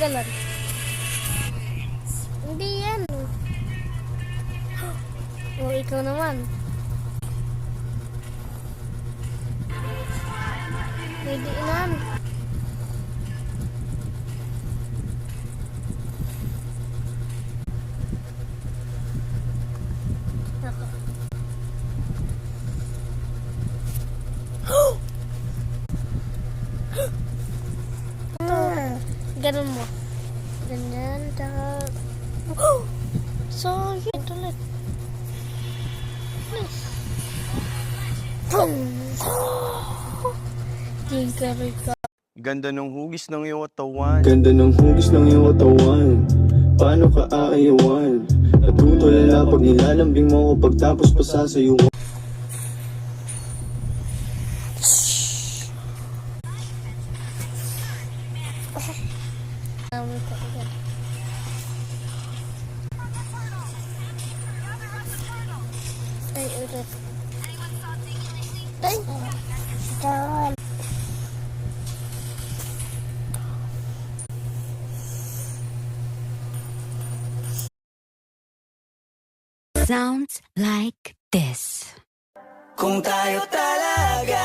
natanggalan. Hindi yan. O, ikaw naman. Pwede inan. Ganun mo. Ganyan, tsaka... So, yun ulit. Nice. Tingka-rika. Ganda ng hugis ng iyong katawan. Ganda ng hugis ng iyong katawan. Paano ka aayawan? Natutulala pag nilalambing mo ko pagtapos pa sasayo mo. Ay, ulit. Ay! Down. Sounds like this. Kung tayo talaga